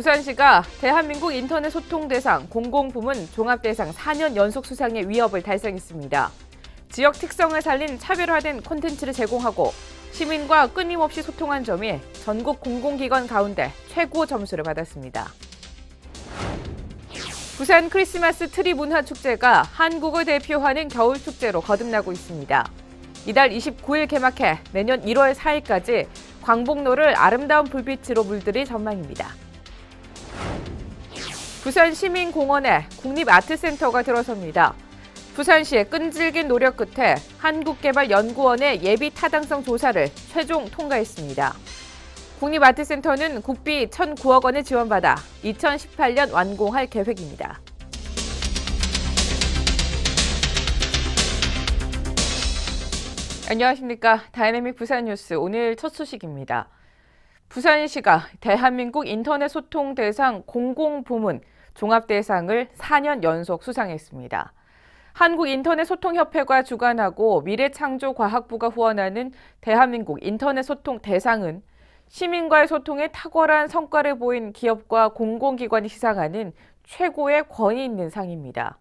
부산시가 대한민국 인터넷 소통대상 공공부문 종합대상 4년 연속 수상의 위협을 달성했습니다. 지역 특성을 살린 차별화된 콘텐츠를 제공하고 시민과 끊임없이 소통한 점이 전국 공공기관 가운데 최고 점수를 받았습니다. 부산 크리스마스 트리 문화축제가 한국을 대표하는 겨울축제로 거듭나고 있습니다. 이달 29일 개막해 내년 1월 4일까지 광복로를 아름다운 불빛으로 물들일 전망입니다. 부산 시민공원에 국립아트센터가 들어섭니다. 부산시의 끈질긴 노력 끝에 한국개발연구원의 예비 타당성 조사를 최종 통과했습니다. 국립아트센터는 국비 1,009억 원을 지원받아 2018년 완공할 계획입니다. 안녕하십니까. 다이내믹 부산 뉴스 오늘 첫 소식입니다. 부산시가 대한민국 인터넷 소통 대상 공공부문 종합대상을 4년 연속 수상했습니다. 한국인터넷소통협회가 주관하고 미래창조과학부가 후원하는 대한민국 인터넷 소통 대상은 시민과의 소통에 탁월한 성과를 보인 기업과 공공기관이 시상하는 최고의 권위 있는 상입니다.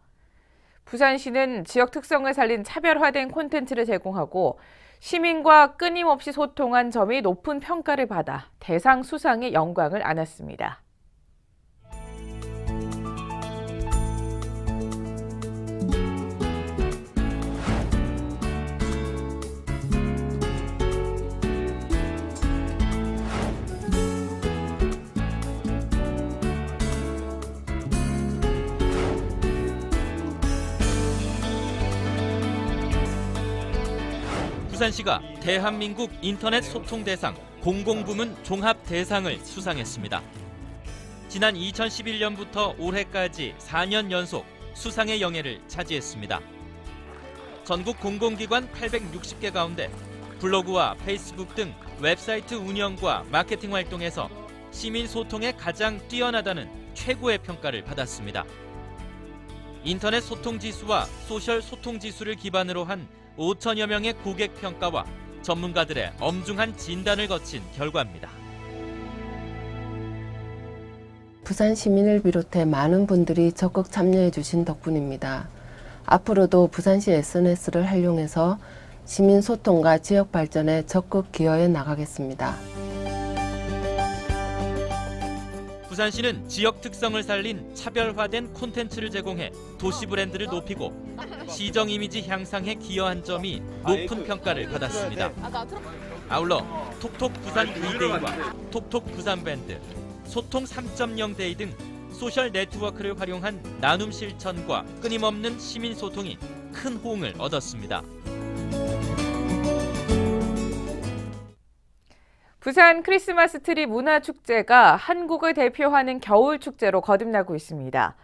부산시는 지역 특성을 살린 차별화된 콘텐츠를 제공하고 시민과 끊임없이 소통한 점이 높은 평가를 받아 대상 수상의 영광을 안았습니다. 부산시가 대한민국 인터넷 소통 대상 공공부문 종합 대상을 수상했습니다. 지난 2011년부터 올해까지 4년 연속 수상의 영예를 차지했습니다. 전국 공공기관 860개 가운데 블로그와 페이스북 등 웹사이트 운영과 마케팅 활동에서 시민 소통에 가장 뛰어나다는 최고의 평가를 받았습니다. 인터넷 소통 지수와 소셜 소통 지수를 기반으로 한 5천여 명의 고객 평가와 전문가들의 엄중한 진단을 거친 결과입니다. 부산 시민을 비롯해 많은 분들이 적극 참여해 주신 덕분입니다. 앞으로도 부산시 SNS를 활용해서 시민 소통과 지역 발전에 적극 기여해 나가겠습니다. 부산시는 지역 특성을 살린 차별화된 콘텐츠를 제공해 도시 브랜드를 높이고 시정 이미지 향상에 기여한 점이 높은 평가를 받았습니다. 아울러 톡톡 부산 V-데이와 톡톡 부산 밴드, 소통 3.0 데이 등 소셜 네트워크를 활용한 나눔 실천과 끊임없는 시민 소통이 큰 호응을 얻었습니다. 부산 크리스마스 트리 문화축제가 한국을 대표하는 겨울축제로 거듭나고 있습니다.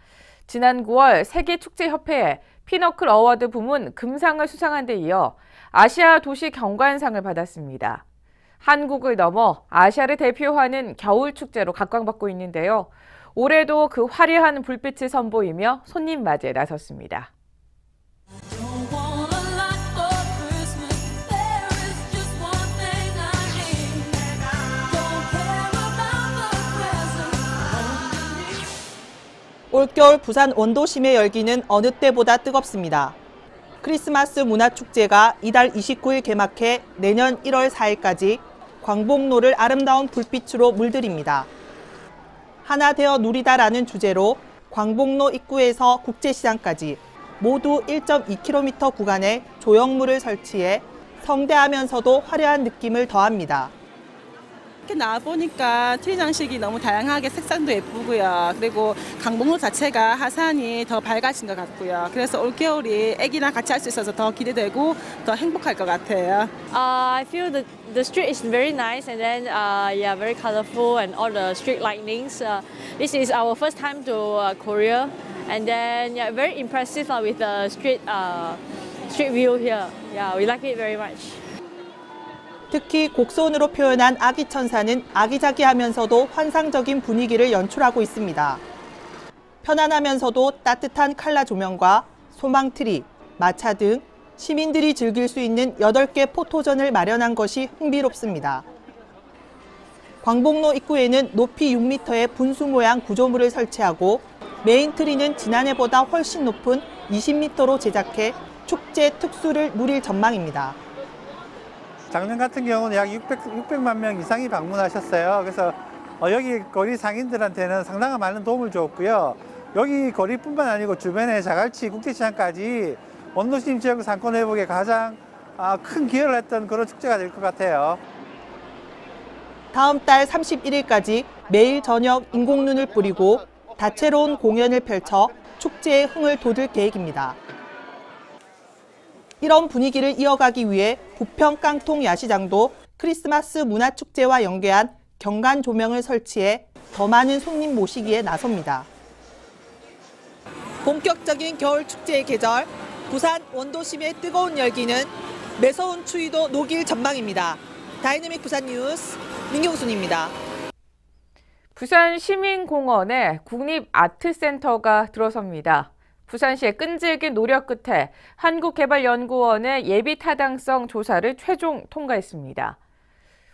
지난 9월 세계축제협회에 피너클 어워드 부문 금상을 수상한 데 이어 아시아 도시 경관상을 받았습니다. 한국을 넘어 아시아를 대표하는 겨울축제로 각광받고 있는데요. 올해도 그 화려한 불빛을 선보이며 손님 맞이에 나섰습니다. 올겨울 부산 원도심의 열기는 어느 때보다 뜨겁습니다. 크리스마스 문화축제가 이달 29일 개막해 내년 1월 4일까지 광복로를 아름다운 불빛으로 물들입니다. 하나 되어 누리다라는 주제로 광복로 입구에서 국제시장까지 모두 1.2km 구간에 조형물을 설치해 성대하면서도 화려한 느낌을 더합니다. 이렇게 나와보니까 트리 장식이 너무 다양하게 색상도 예쁘고요. 그리고 광복로 자체가 화산이 더 밝아진 것 같고요. 그래서 올겨울이 애기랑 같이 할 수 있어서 더 기대되고 더 행복할 것 같아요. I feel the street is very nice and then yeah, very colorful and all the street lightnings. This is our first time to Korea and then yeah, very impressive with the street view here. Yeah, we like it very much. 특히 곡선으로 표현한 아기 천사는 아기자기하면서도 환상적인 분위기를 연출하고 있습니다. 편안하면서도 따뜻한 칼라 조명과 소망트리, 마차 등 시민들이 즐길 수 있는 8개 포토존을 마련한 것이 흥미롭습니다. 광복로 입구에는 높이 6m의 분수 모양 구조물을 설치하고 메인 트리는 지난해보다 훨씬 높은 20m로 제작해 축제 특수를 누릴 전망입니다. 작년 같은 경우는 약 600만 명 이상이 방문하셨어요. 그래서 여기 거리 상인들한테는 상당한 많은 도움을 줬고요. 여기 거리뿐만 아니고 주변의 자갈치 국제시장까지 원도심 지역 상권 회복에 가장 큰 기여를 했던 그런 축제가 될 것 같아요. 다음 달 31일까지 매일 저녁 인공눈을 뿌리고 다채로운 공연을 펼쳐 축제의 흥을 돋을 계획입니다. 이런 분위기를 이어가기 위해 부평 깡통 야시장도 크리스마스 문화축제와 연계한 경관 조명을 설치해 더 많은 손님 모시기에 나섭니다. 본격적인 겨울 축제의 계절, 부산 원도심의 뜨거운 열기는 매서운 추위도 녹일 전망입니다. 다이내믹 부산 뉴스 민경순입니다. 부산 시민공원에 국립아트센터가 들어섭니다. 부산시의 끈질긴 노력 끝에 한국개발연구원의 예비 타당성 조사를 최종 통과했습니다.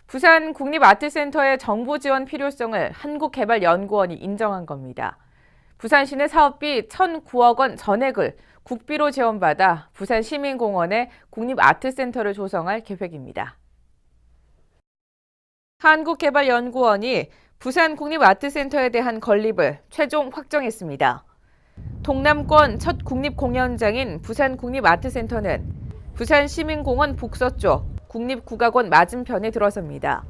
부산 국립아트센터의 정부 지원 필요성을 한국개발연구원이 인정한 겁니다. 부산시는 사업비 1,009억 원 전액을 국비로 지원받아 부산 시민공원에 국립아트센터를 조성할 계획입니다. 한국개발연구원이 부산 국립아트센터에 대한 건립을 최종 확정했습니다. 동남권 첫 국립공연장인 부산 국립아트센터는 부산 시민공원 북서쪽 국립국악원 맞은편에 들어섭니다.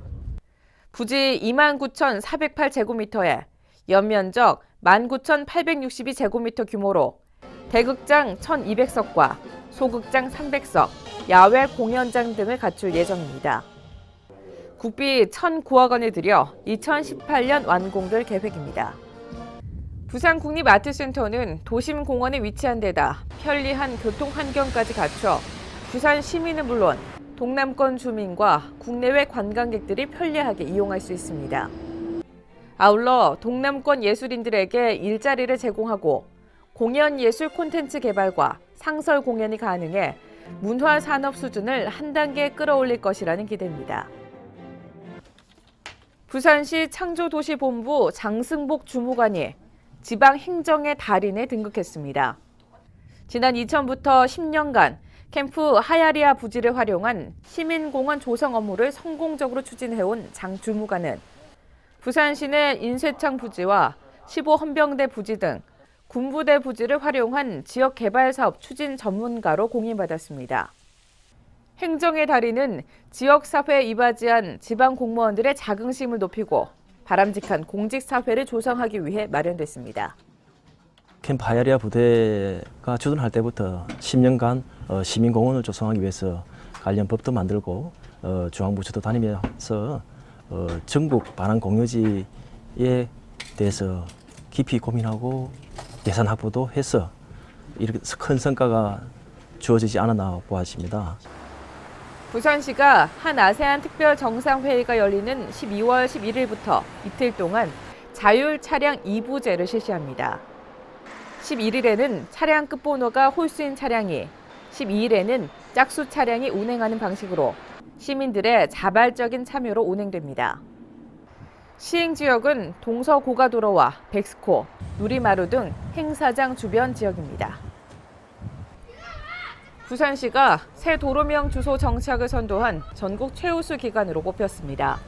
부지 29,408제곱미터에 연면적 19,862제곱미터 규모로 대극장 1,200석과 소극장 300석, 야외 공연장 등을 갖출 예정입니다. 국비 1,009억 원을 들여 2018년 완공될 계획입니다. 부산국립아트센터는 도심공원에 위치한 데다 편리한 교통 환경까지 갖춰 부산 시민은 물론 동남권 주민과 국내외 관광객들이 편리하게 이용할 수 있습니다. 아울러 동남권 예술인들에게 일자리를 제공하고 공연예술 콘텐츠 개발과 상설 공연이 가능해 문화산업 수준을 한 단계 끌어올릴 것이라는 기대입니다. 부산시 창조도시본부 장승복 주무관이 지방행정의 달인에 등극했습니다. 지난 2000부터 10년간 캠프 하야리아 부지를 활용한 시민공원 조성 업무를 성공적으로 추진해온 장 주무관은 부산시 내 인쇄창 부지와 15헌병대 부지 등 군부대 부지를 활용한 지역개발사업 추진 전문가로 공인받았습니다. 행정의 달인은 지역사회에 이바지한 지방공무원들의 자긍심을 높이고 바람직한 공직사회를 조성하기 위해 마련됐습니다. 캠프 하야리아 부대가 주둔할 때부터 10년간 시민공원을 조성하기 위해서 관련 법도 만들고 중앙부처도 다니면서 전국 반환 공유지에 대해서 깊이 고민하고 예산 확보도 해서 이렇게 큰 성과가 주어지지 않았나 보아집니다. 부산시가 한 아세안 특별 정상회의가 열리는 12월 11일부터 이틀 동안 자율 차량 2부제를 실시합니다. 11일에는 차량 끝번호가 홀수인 차량이, 12일에는 짝수 차량이 운행하는 방식으로 시민들의 자발적인 참여로 운행됩니다. 시행지역은 동서고가도로와 백스코, 누리마루 등 행사장 주변 지역입니다. 부산시가 새 도로명 주소 정착을 선도한 전국 최우수 기관으로 뽑혔습니다.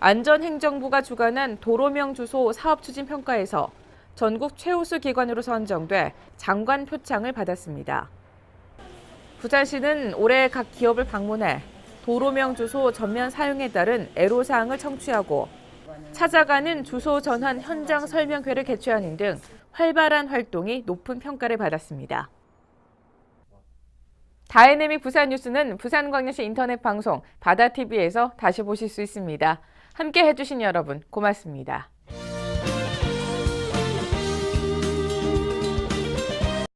안전행정부가 주관한 도로명 주소 사업추진평가에서 전국 최우수 기관으로 선정돼 장관 표창을 받았습니다. 부산시는 올해 각 기업을 방문해 도로명 주소 전면 사용에 따른 애로사항을 청취하고 찾아가는 주소 전환 현장 설명회를 개최하는 등 활발한 활동이 높은 평가를 받았습니다. 다이내믹 부산 뉴스는 부산광역시 인터넷 방송 바다TV에서 다시 보실 수 있습니다. 함께 해주신 여러분 고맙습니다.